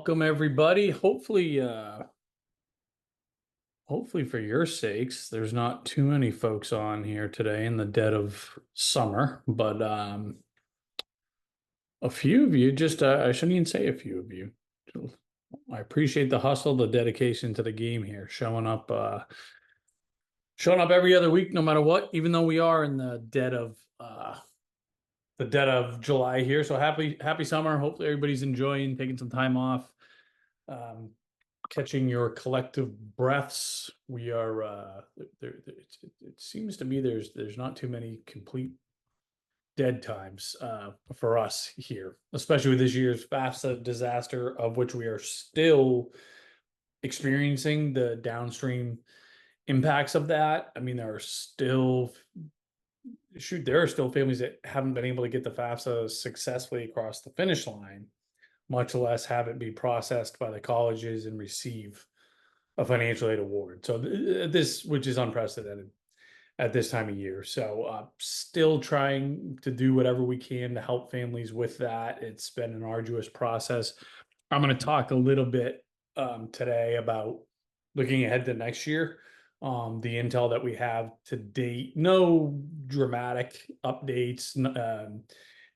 Welcome everybody. Hopefully for your sakes, there's not too many folks on here today in the dead of summer, but a few of you just I shouldn't even say a few of you. I appreciate the hustle, the dedication to the game here, showing up every other week no matter what, even though we are in the dead of July here. So happy summer. Hopefully everybody's enjoying taking some time off. Um, Catching your collective breaths. We are it seems to me there's not too many complete dead times for us here, especially with this year's FAFSA disaster, of which we are still experiencing the downstream impacts of that. I mean, there are still families that haven't been able to get the FAFSA successfully across the finish line, much less have it be processed by the colleges and receive a financial aid award. So this, which is unprecedented at this time of year. So still trying to do whatever we can to help families with that. It's been an arduous process. I'm going to talk a little bit today about looking ahead to next year. The intel that we have to date, no dramatic updates,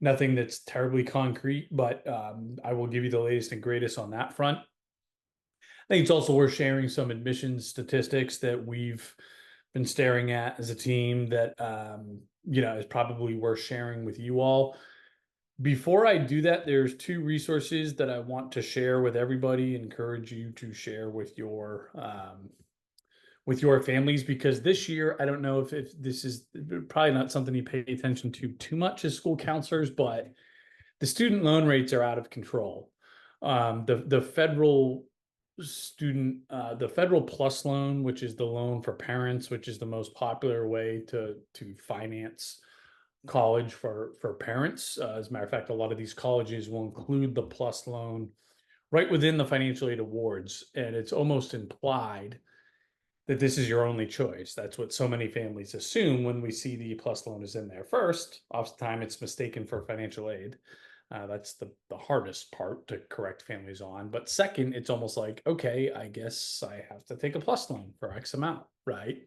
nothing that's terribly concrete, but I will give you the latest and greatest on that front. I think it's also worth sharing some admissions statistics that we've been staring at as a team that is probably worth sharing with you all. Before I do that, there's two resources that I want to share with everybody, encourage you to share with your families, because this year, I don't know if this is probably not something you pay attention to too much as school counselors, but the student loan rates are out of control. The federal plus loan, which is the loan for parents, which is the most popular way to finance college for parents. As a matter of fact, a lot of these colleges will include the plus loan right within the financial aid awards, and it's almost implied that this is your only choice. That's what so many families assume when we see the plus loan is in there. First, oftentimes it's mistaken for financial aid. That's the hardest part to correct families on. But second, it's almost like, okay, I guess I have to take a plus loan for X amount, right?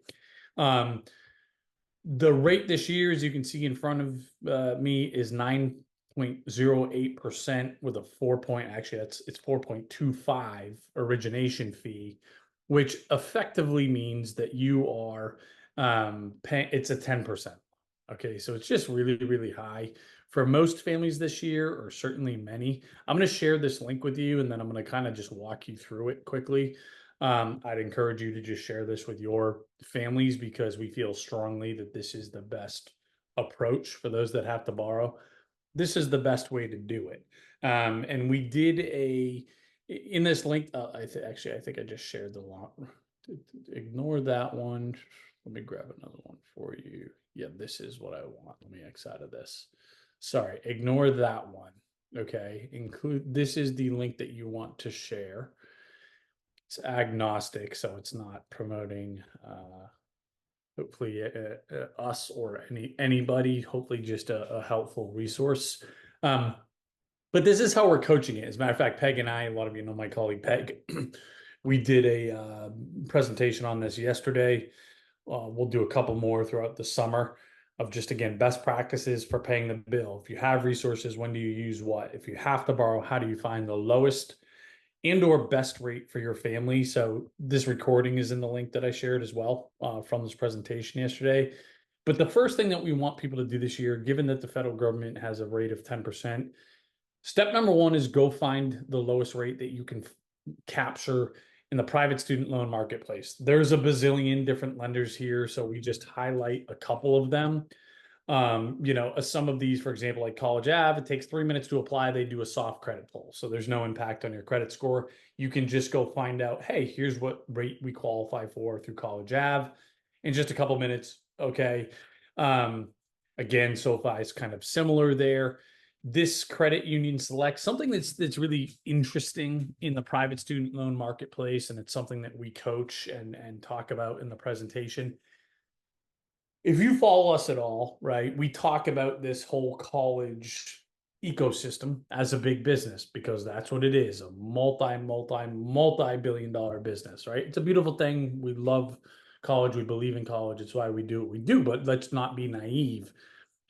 The rate this year, as you can see in front of me, is 9.08% with a it's 4.25 origination fee, which effectively means that you are paying, it's a 10%. Okay, so it's just really, really high for most families this year, or certainly many. I'm going to share this link with you, and then I'm going to kind of just walk you through it quickly. I'd encourage you to just share this with your families, because we feel strongly that this is the best approach for those that have to borrow. This is the best way to do it. And we did in this link. I think I just shared the long. Ignore that one. Let me grab another one for you. Yeah, this is what I want. Let me X out of this. Sorry, ignore that one. Okay, this is the link that you want to share. It's agnostic, so it's not promoting hopefully us or anybody. Hopefully just a helpful resource. But this is how we're coaching it. As a matter of fact, Peg and I, a lot of you know my colleague Peg, we did a presentation on this yesterday. We'll do a couple more throughout the summer of just, again, best practices for paying the bill. If you have resources, when do you use what? If you have to borrow, how do you find the lowest and or best rate for your family? So this recording is in the link that I shared as well from this presentation yesterday. But the first thing that we want people to do this year, given that the federal government has a rate of 10%, step number one is go find the lowest rate that you can capture in the private student loan marketplace. There's a bazillion different lenders here, so we just highlight a couple of them. Some of these, for example, like College Ave, it takes 3 minutes to apply. They do a soft credit pull, so there's no impact on your credit score. You can just go find out, hey, here's what rate we qualify for through College Ave in just a couple minutes. Okay. Again, SoFi is kind of similar there. This credit union Select, something that's really interesting in the private student loan marketplace, and it's something that we coach and talk about in the presentation. If you follow us at all, right, we talk about this whole college ecosystem as a big business, because that's what it is, a multi-billion-dollar business, right? It's a beautiful thing. We love college. We believe in college. It's why we do what we do, but let's not be naive.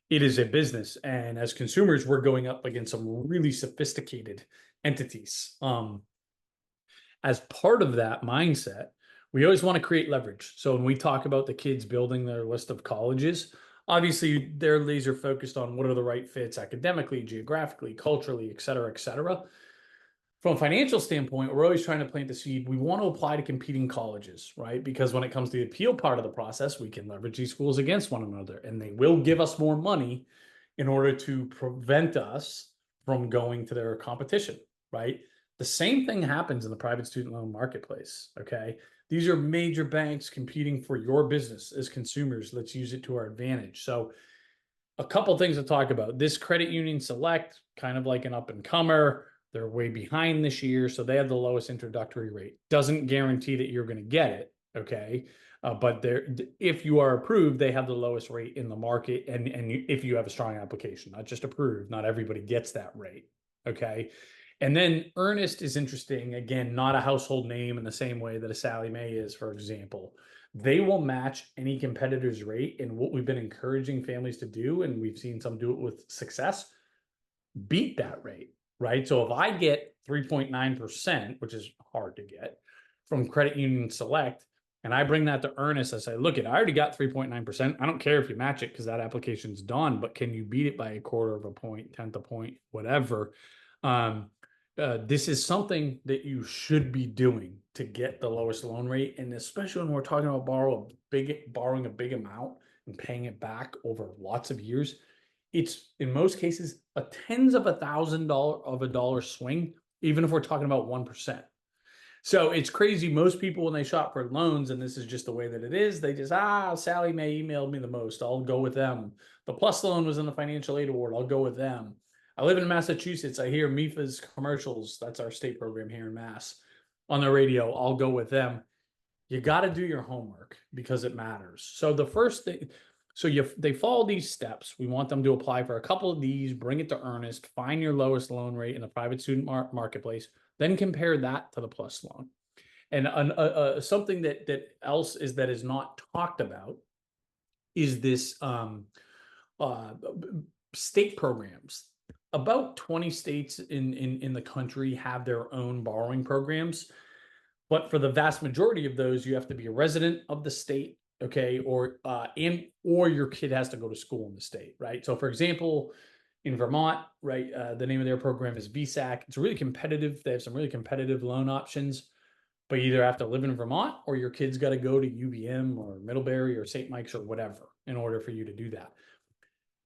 It is a business. And as consumers, we're going up against some really sophisticated entities. As part of that mindset, we always want to create leverage. So when we talk about the kids building their list of colleges, obviously they're laser focused on what are the right fits academically, geographically, culturally, et cetera, et cetera. From a financial standpoint, we're always trying to plant the seed. We want to apply to competing colleges, right? Because when it comes to the appeal part of the process, we can leverage these schools against one another, and they will give us more money in order to prevent us from going to their competition, right? The same thing happens in the private student loan marketplace, okay? These are major banks competing for your business as consumers. Let's use it to our advantage. So a couple things to talk about. This Credit Union Select, kind of like an up and comer. They're way behind this year, so they have the lowest introductory rate. Doesn't guarantee that you're going to get it, okay? But if you are approved, they have the lowest rate in the market, and if you have a strong application, not just approved, not everybody gets that rate, okay? And then Earnest is interesting. Again, not a household name in the same way that a Sallie Mae is, for example. They will match any competitor's rate. And what we've been encouraging families to do, and we've seen some do it with success, beat that rate, right? So if I get 3.9%, which is hard to get from Credit Union Select, and I bring that to Earnest, I say, look, I already got 3.9%. I don't care if you match it because that application's done, but can you beat it by a quarter of a point, tenth a point, whatever? This is something that you should be doing to get the lowest loan rate. And especially when we're talking about borrowing a big amount and paying it back over lots of years, it's in most cases a tens of $1,000 swing, even if we're talking about 1%. So it's crazy. Most people, when they shop for loans, and this is just the way that it is, they just, Sallie Mae emailed me the most, I'll go with them. The Plus loan was in the financial aid award, I'll go with them. I live in Massachusetts. I hear MIFA's commercials. That's our state program here in Mass on the radio. I'll go with them. You got to do your homework because it matters. So the first thing, they follow these steps. We want them to apply for a couple of these, bring it to Earnest, find your lowest loan rate in the private student marketplace, then compare that to the Plus loan. And something that else is that is not talked about is this state programs. About 20 states in the country have their own borrowing programs, but for the vast majority of those, you have to be a resident of the state, okay, or your kid has to go to school in the state, right? So, for example, in Vermont, right, the name of their program is VSAC. It's really competitive. They have some really competitive loan options, but you either have to live in Vermont or your kid's got to go to UVM or Middlebury or St. Mike's or whatever in order for you to do that.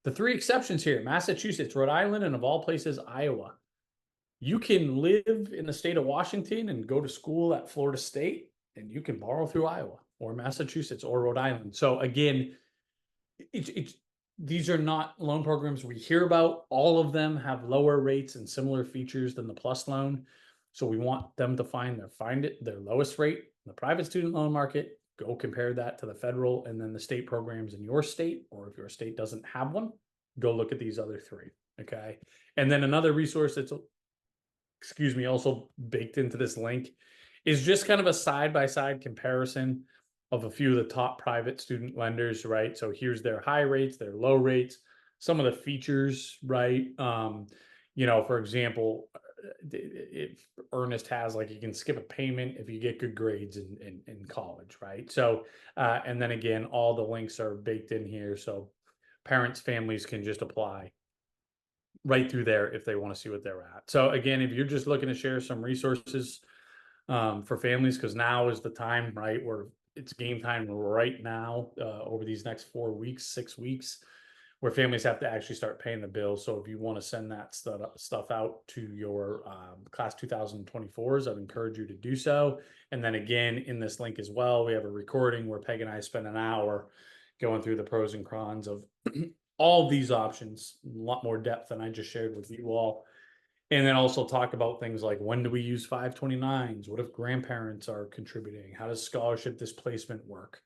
The three exceptions here: Massachusetts, Rhode Island, and of all places, Iowa. You can live in the state of Washington and go to school at Florida State, and you can borrow through Iowa or Massachusetts or Rhode Island. So again, these are not loan programs we hear about. All of them have lower rates and similar features than the Plus loan. So we want them to find their lowest rate in the private student loan market. Go compare that to the federal and then the state programs in your state, or if your state doesn't have one, go look at these other three. Okay. And then another resource that's, also baked into this link is just kind of a side-by-side comparison of a few of the top private student lenders, right? So here's their high rates, their low rates, some of the features, right? For example, if Earnest has, like, you can skip a payment if you get good grades in college, right? So, and then again, all the links are baked in here. So parents, families can just apply right through there if they want to see what they're at. So again, if you're just looking to share some resources for families, because now is the time, right, where it's game time right now, over these next 4 weeks, 6 weeks, where families have to actually start paying the bills. So if you want to send that stuff out to your class 2024s, I'd encourage you to do so. And then again, in this link as well, we have a recording where Peg and I spend an hour going through the pros and cons of all of these options, a lot more depth than I just shared with you all. And then also talk about things like, when do we use 529s? What if grandparents are contributing? How does scholarship displacement work?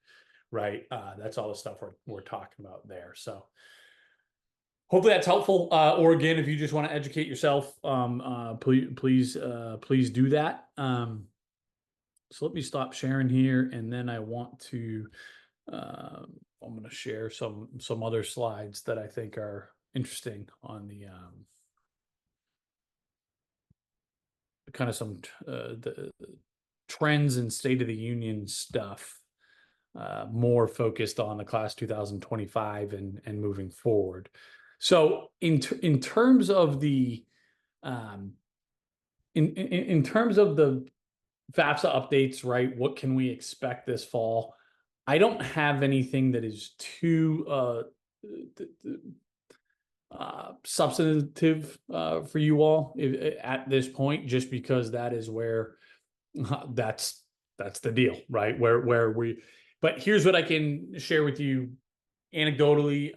Right. That's all the stuff we're talking about there. So hopefully that's helpful. Or again, if you just want to educate yourself, please do that. So let me stop sharing here, and then I want to. I'm going to share some other slides that I think are interesting on the kind of some the trends and State of the Union stuff, more focused on the class 2025 and moving forward. So in terms of the in terms of the FAFSA updates, right? What can we expect this fall? I don't have anything that is too substantive for you all at this point, just because that is where that's the deal, right? Where we, but here's what I can share with you anecdotally,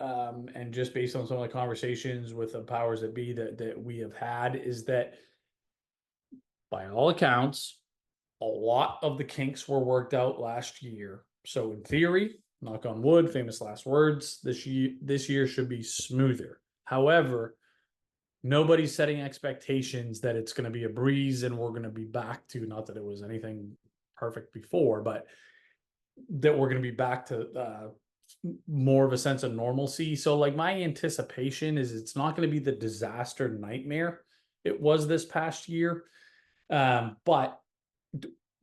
and just based on some of the conversations with the powers that be that we have had, is that by all accounts, a lot of the kinks were worked out last year. So in theory, knock on wood, famous last words, this year should be smoother. However, nobody's setting expectations that it's going to be a breeze and we're going to be back to, not that it was anything perfect before, but that we're going to be back to more of a sense of normalcy. So like my anticipation is it's not going to be the disaster nightmare it was this past year. But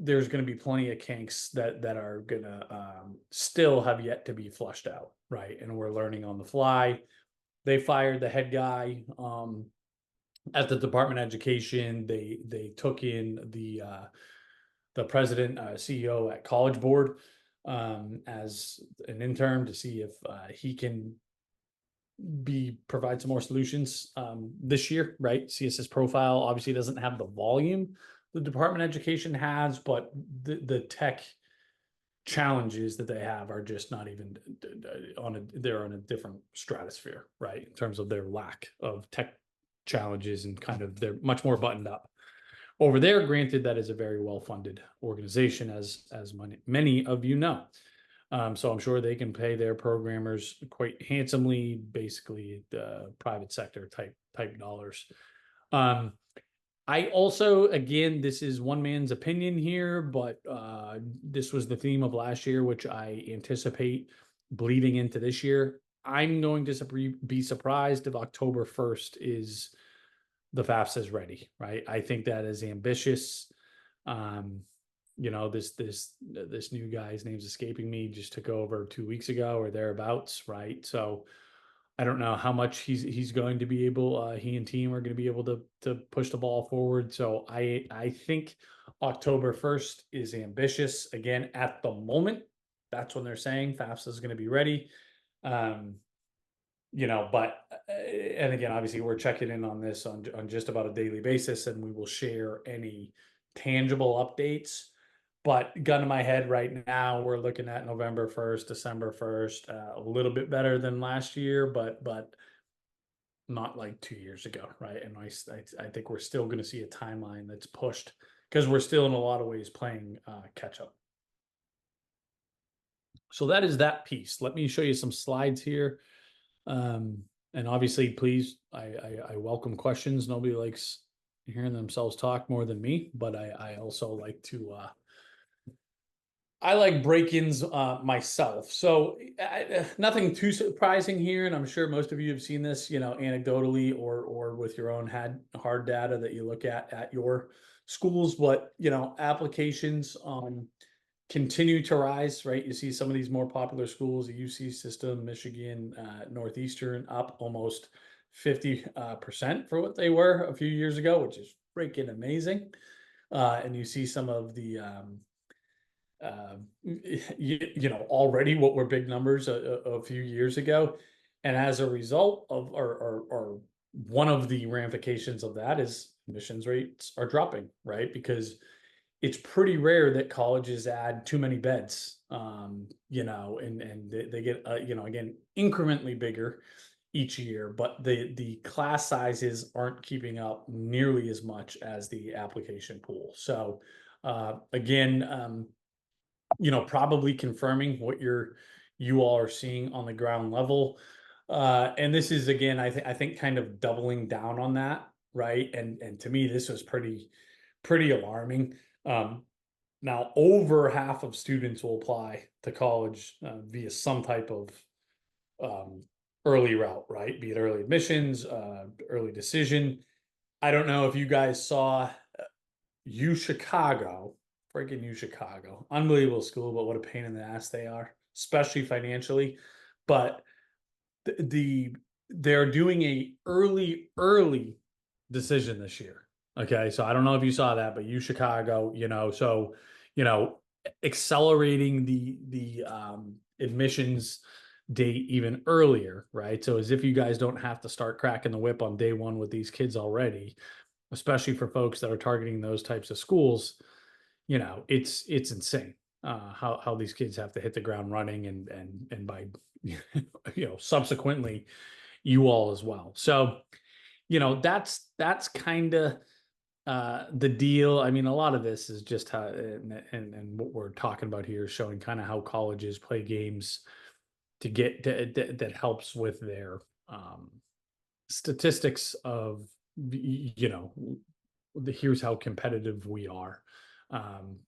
there's going to be plenty of kinks that are going to still have yet to be flushed out, right? And we're learning on the fly. They fired the head guy at the Department of Education. They took in the president, CEO at College Board as an intern to see if he can provide some more solutions this year, right? CSS profile obviously doesn't have the volume the Department of Education has, but the tech challenges that they have are just not even they're on a different stratosphere, right? In terms of their lack of tech challenges, and kind of they're much more buttoned up over there. Granted, that is a very well-funded organization, as many of you know. So I'm sure they can pay their programmers quite handsomely, basically the private sector type dollars. I also, again, this is one man's opinion here, but this was the theme of last year, which I anticipate bleeding into this year. I'm going to be surprised if October 1st is the FAFSA is ready, right? I think that is ambitious. This new guy's name's escaping me, just took over 2 weeks ago or thereabouts, right? So I don't know how much he's going to be able. He and team are going to be able to push the ball forward. So I think October 1st is ambitious. Again, at the moment, that's when they're saying FAFSA is going to be ready. But and again, obviously, we're checking in on this on just about a daily basis, and we will share any tangible updates. But gun to my head right now, we're looking at November 1st, December 1st, a little bit better than last year, but not like 2 years ago, right? And I think we're still going to see a timeline that's pushed because we're still in a lot of ways playing catch up. So that is that piece. Let me show you some slides here. And obviously, please, I welcome questions. Nobody likes hearing themselves talk more than me, but I also like to I like break-ins myself. So nothing too surprising here, and I'm sure most of you have seen this, anecdotally or with your own hard data that you look at your schools. But applications continue to rise, right? You see some of these more popular schools, the UC system, Michigan, Northeastern, up almost 50% for what they were a few years ago, which is freaking amazing. And you see some of the already what were big numbers a few years ago. And as a result of, or one of the ramifications of that is admissions rates are dropping, right? Because it's pretty rare that colleges add too many beds, and they get, again, incrementally bigger each year, but the class sizes aren't keeping up nearly as much as the application pool. So again, probably confirming what you all are seeing on the ground level. And this is again, I think kind of doubling down on that, right? And to me, this was pretty alarming. Now, over half of students will apply to college via some type of um, early route, right? Be it early admissions, early decision. I don't know if you guys saw U Chicago, freaking U Chicago, unbelievable school, but what a pain in the ass they are, especially financially. But the they're doing a early decision this year. Okay, so I don't know if you saw that, but U Chicago, so you know, accelerating the admissions date even earlier, right? So as if you guys don't have to start cracking the whip on day one with these kids already, especially for folks that are targeting those types of schools. It's insane how these kids have to hit the ground running and by subsequently you all as well. So that's kind of the deal. I mean, a lot of this is just how and what we're talking about here is showing kind of how colleges play games to get that helps with their statistics of here's how competitive we are.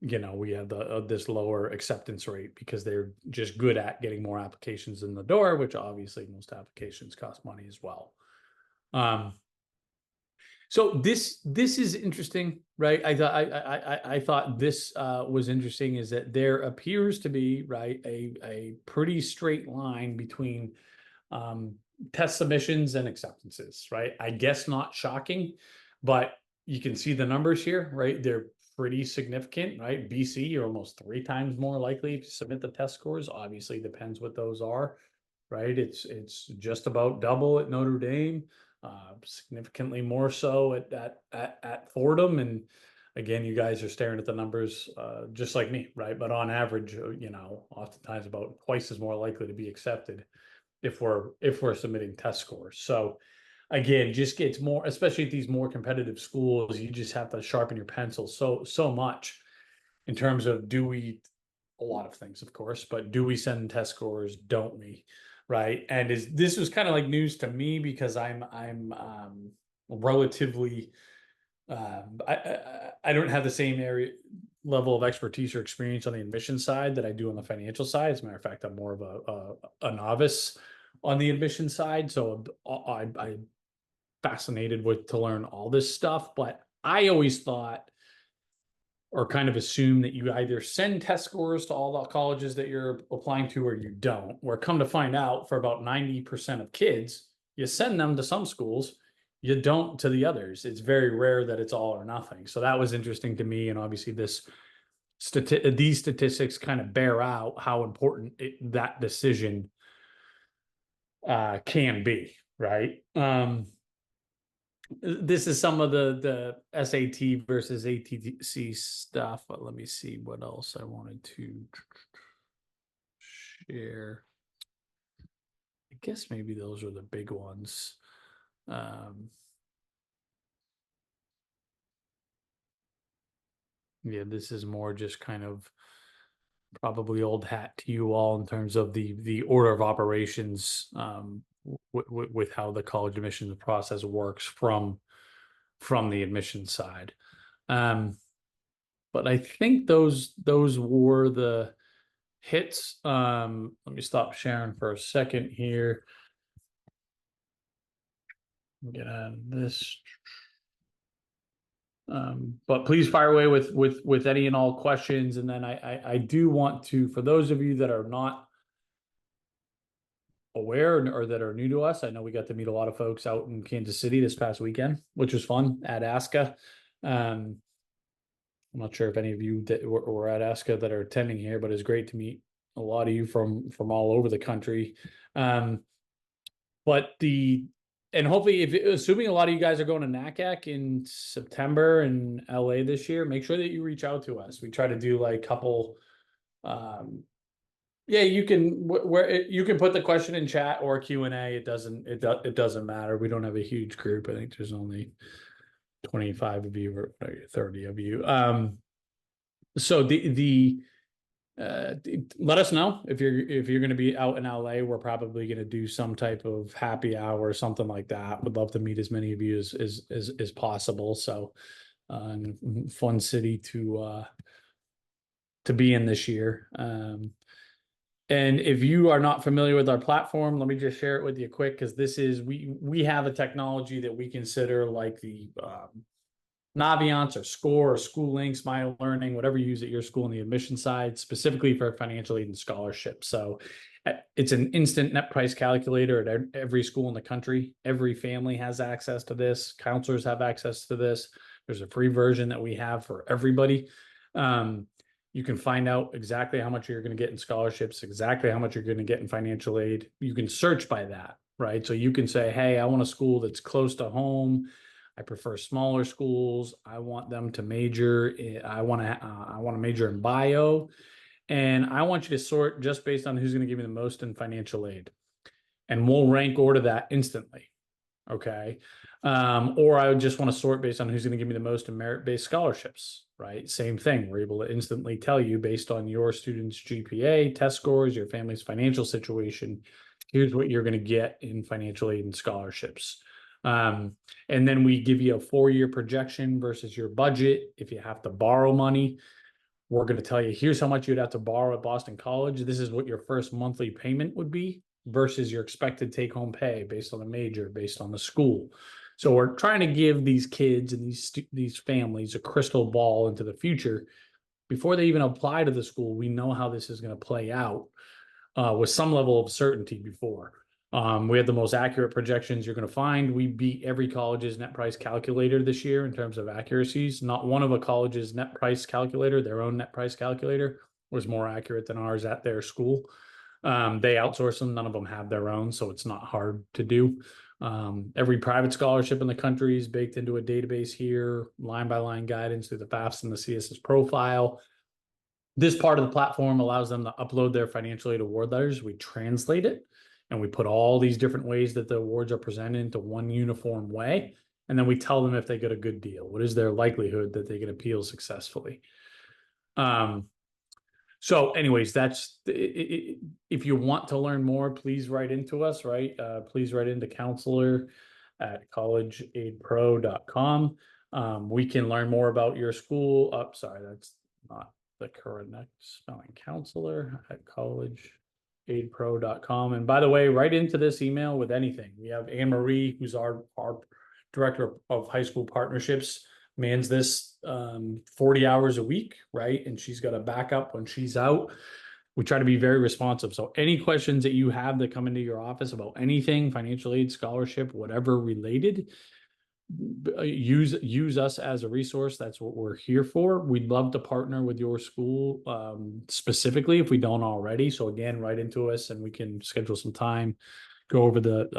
We have this lower acceptance rate because they're just good at getting more applications in the door, which obviously most applications cost money as well. So this is interesting, right? I thought this was interesting is that there appears to be, right, a pretty straight line between test submissions and acceptances, right? I guess not shocking, but you can see the numbers here, right? They're pretty significant, right? BC, you're almost 3 times more likely to submit the test scores. Obviously, depends what those are, right? It's just about double at Notre Dame, significantly more so at Fordham, and again, you guys are staring at the numbers just like me, right? But on average, oftentimes about twice as more likely to be accepted if we're submitting test scores. So again, just gets more, especially at these more competitive schools, you just have to sharpen your pencil so much in terms of a lot of things, of course, but do we send test scores? Don't we? Right. And this was kind of like news to me because I'm relatively I don't have the same area level of expertise or experience on the admission side that I do on the financial side. As a matter of fact, I'm more of a novice on the admission side. So I'm fascinated to learn all this stuff. But I always thought or kind of assume that you either send test scores to all the colleges that you're applying to or you don't. Where come to find out, for about 90% of kids, you send them to some schools, you don't to the others. It's very rare that it's all or nothing. So that was interesting to me. And obviously these statistics kind of bear out how important that decision can be, right? This is some of the SAT versus ATC stuff, but let me see what else I wanted to share. I guess maybe those are the big ones. Yeah, this is more just kind of probably old hat to you all in terms of the order of operations with how the college admissions process works from the admission side. But I think those were the hits. Let me stop sharing for a second here. Get out of this. But please fire away with any and all questions. And then I do want to, for those of you that are not aware or that are new to us, I know we got to meet a lot of folks out in Kansas City this past weekend, which was fun at ASCA. I'm not sure if any of you that were at ASCA that are attending here, but it's great to meet a lot of you from all over the country. But and hopefully, assuming a lot of you guys are going to NACAC in September in LA this year, make sure that you reach out to us. We try to do like couple, yeah, you can you can put the question in chat or Q&A. It doesn't matter. We don't have a huge group. I think there's only 25 of you or 30 of you. So Let us know if you're going to be out in LA. We're probably going to do some type of happy hour or something like that. Would love to meet as many of you as possible. So, fun city to be in this year. And if you are not familiar with our platform, let me just share it with you quick, because this is we have a technology that we consider like the Naviance or Score or School Links, My Learning, whatever you use at your school on the admission side, specifically for financial aid and scholarships. So it's an instant net price calculator at every school in the country. Every family has access to this. Counselors have access to this. There's a free version that we have for everybody. You can find out exactly how much you're going to get in scholarships, exactly how much you're going to get in financial aid. You can search by that, right? So you can say, hey, I want a school that's close to home. I prefer smaller schools. I want them to major. I want to major in bio, and I want you to sort just based on who's going to give me the most in financial aid, and we'll rank order that instantly. Okay. Or I would just want to sort based on who's going to give me the most in merit-based scholarships, right? Same thing. We're able to instantly tell you based on your student's GPA, test scores, your family's financial situation, here's what you're going to get in financial aid and scholarships. And then we give you a 4-year projection versus your budget. If you have to borrow money, we're going to tell you, here's how much you'd have to borrow at Boston College. This is what your first monthly payment would be versus your expected take-home pay based on the major, based on the school. So we're trying to give these kids and these families a crystal ball into the future. Before they even apply to the school, we know how this is going to play out with some level of certainty before. We have the most accurate projections you're going to find. We beat every college's net price calculator this year in terms of accuracies. Not one of a college's net price calculator, their own net price calculator, was more accurate than ours at their school. They outsource them. None of them have their own, so it's not hard to do. Every private scholarship in the country is baked into a database here, line by line guidance through the FAFSA and the CSS profile. This part of the platform allows them to upload their financial aid award letters. We translate it and we put all these different ways that the awards are presented into one uniform way. And then we tell them if they get a good deal. What is their likelihood that they can appeal successfully? So anyways, that's if you want to learn more, please write into us, right? Please write into counselor@collegeaidpro.com. We can learn more about your school. Oh, sorry, that's not the correct spelling. Counselor@collegeaidpro.com. And by the way, write into this email with anything. We have Anne Marie, who's our director of high school partnerships, mans this 40 hours a week, right? And she's got a backup when she's out. We try to be very responsive. So any questions that you have that come into your office about anything, financial aid, scholarship, whatever related, use us as a resource. That's what we're here for. We'd love to partner with your school specifically if we don't already. So again, write into us and we can schedule some time, go over the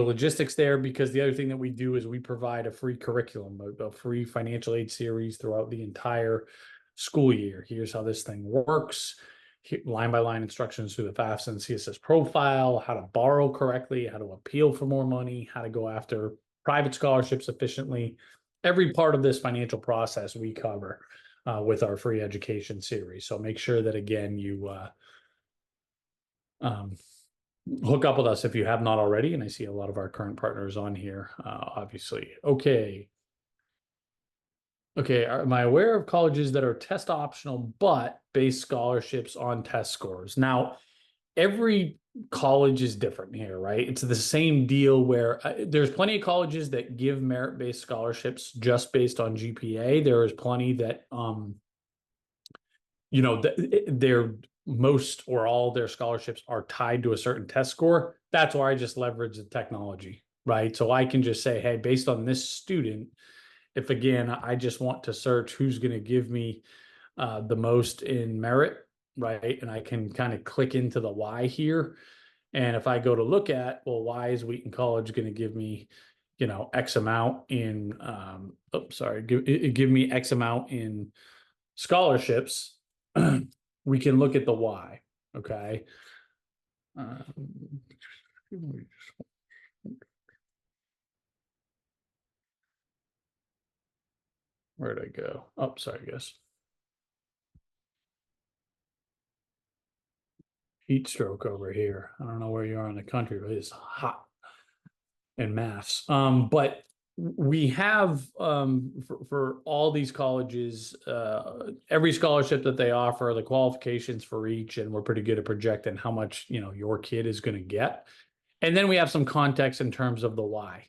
logistics there, because the other thing that we do is we provide a free curriculum, a free financial aid series throughout the entire school year. Here's how this thing works, line by line instructions through the FAFSA and CSS profile, how to borrow correctly, how to appeal for more money, how to go after private scholarships efficiently. Every part of this financial process we cover with our free education series. So make sure that, again, you hook up with us if you have not already. And I see a lot of our current partners on here, obviously. Okay. Am I aware of colleges that are test optional but base scholarships on test scores? Now, every college is different here, right? It's the same deal where there's plenty of colleges that give merit-based scholarships just based on GPA. There is plenty that, they're most or all their scholarships are tied to a certain test score. That's why I just leverage the technology, right? So I can just say, hey, based on this student, if again, I just want to search who's going to give me the most in merit, right? And I can kind of click into the Y here. And if I go to look at, well, why is Wheaton College going to give me, X amount in, give me X amount in scholarships, we can look at the why. Okay. Where'd I go? Oh, sorry, guys. heat stroke over here. I don't know where you are in the country, but it's hot in Mass. But we have for all these colleges, every scholarship that they offer, the qualifications for each, and we're pretty good at projecting how much your kid is going to get. And then we have some context in terms of the why.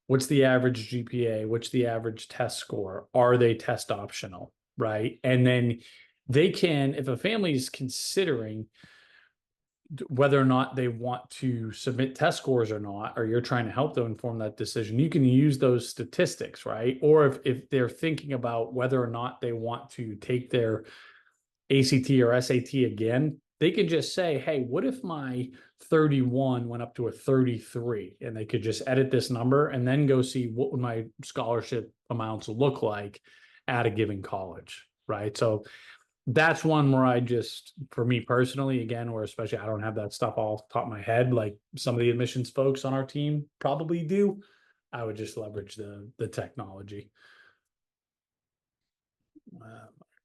What's the average GPA? What's the average test score? Are they test optional? Right. And then they can, if a family is considering whether or not they want to submit test scores or not, or you're trying to help them inform that decision, you can use those statistics, right? Or if they're thinking about whether or not they want to take their ACT or SAT again, they could just say, hey, what if my 31 went up to a 33? And they could just edit this number and then go see what would my scholarship amounts look like at a given college, right? So that's one where I just, for me personally, again, where especially I don't have that stuff all off the top of my head, like some of the admissions folks on our team probably do. I would just leverage the technology.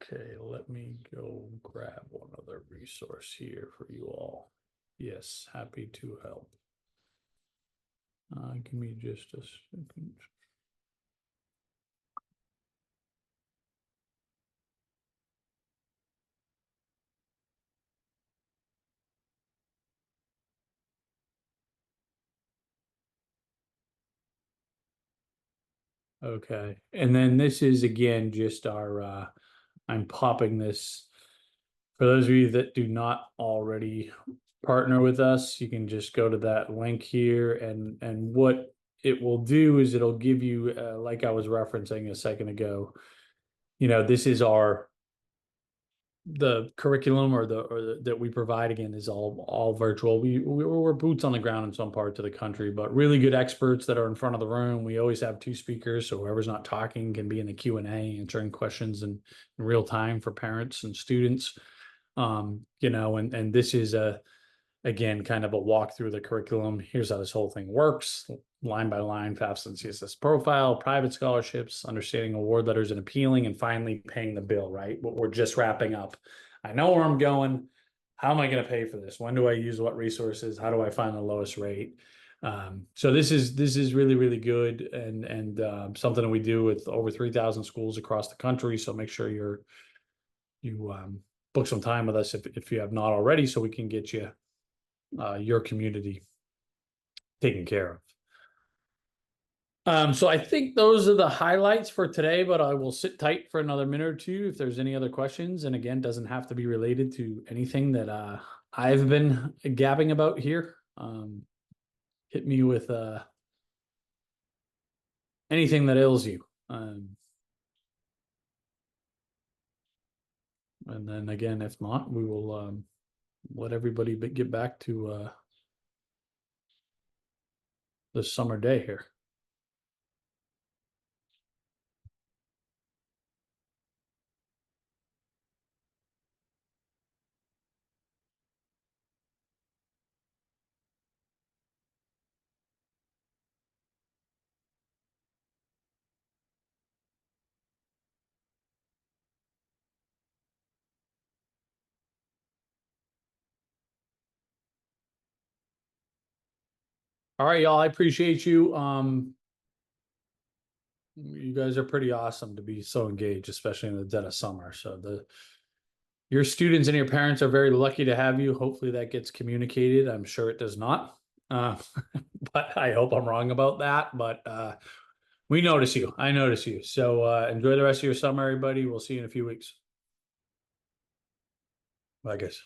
Okay, let me go grab one other resource here for you all. Yes, happy to help. Give me just a second. Okay, and then this is again just our I'm popping this for those of you that do not already partner with us. You can just go to that link here, and what it will do is it'll give you, like I was referencing a second ago, this is the curriculum or that we provide. Again, is all virtual. We're boots on the ground in some parts of the country, but really good experts that are in front of the room. We always have two speakers, so whoever's not talking can be in the Q&A answering questions in real time for parents and students. And this is again kind of a walk through the curriculum. Here's how this whole thing works, line by line: FAFSA and CSS profile, private scholarships, understanding award letters and appealing, and finally paying the bill, right? What we're just wrapping up. I know where I'm going. How am I going to pay for this? When do I use what resources? How do I find the lowest rate? So this is really, really good, and something that we do with over 3,000 schools across the country. So make sure you book some time with us if you have not already, so we can get you your community taken care of. So I think those are the highlights for today, but I will sit tight for another minute or two if there's any other questions. And again, doesn't have to be related to anything that I've been gabbing about here. Hit me with anything that ails you. And then again, if not, we will let everybody get back to the summer day here. All right, y'all. I appreciate you. You guys are pretty awesome to be so engaged, especially in the dead of summer. So your students and your parents are very lucky to have you. Hopefully that gets communicated. I'm sure it does not. But I hope I'm wrong about that. But we notice you. I notice you. So enjoy the rest of your summer, everybody. We'll see you in a few weeks. Bye, guys.